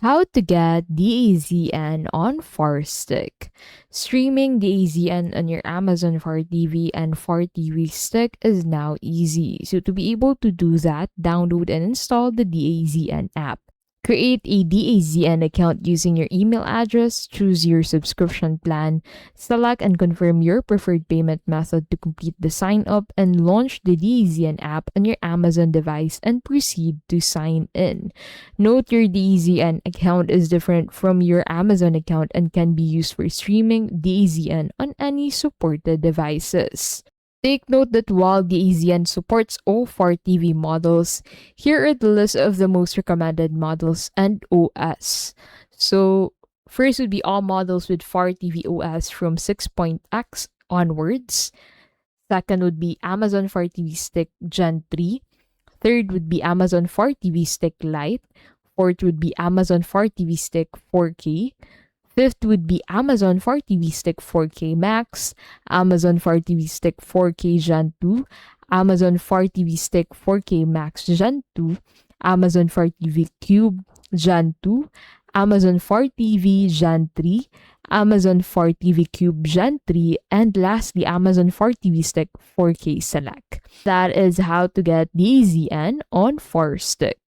How to get Dazn on Firestick. Streaming Dazn on your Amazon Fire TV and Fire TV Stick is now easy. So to be able to do that, download and install the Dazn app. Create a Dazn account using your email address, choose your subscription plan, select and confirm your preferred payment method to complete the sign up, and launch the Dazn app on your Amazon device and proceed to sign in. Note your Dazn account is different from your Amazon account and can be used for streaming Dazn on any supported devices. Take note that while the Dazn supports all 4 TV models, here are the list of the most recommended models and OS. So, first would be all models with 4 TV OS from 6.x onwards. Second would be Amazon Fire TV Stick Gen 3. Third would be Amazon Fire TV Stick Lite. Fourth would be Amazon Fire TV Stick 4K. Fifth would be Amazon Fire TV Stick 4K Max, Amazon Fire TV Stick 4K Gen 2, Amazon Fire TV Stick 4K Max Gen 2, Amazon Fire TV Cube Gen 2, Amazon Fire TV Gen 3, Amazon Fire TV Cube Gen 3, and lastly, Amazon Fire TV Stick 4K Select. That is how to get Dazn on Firestick.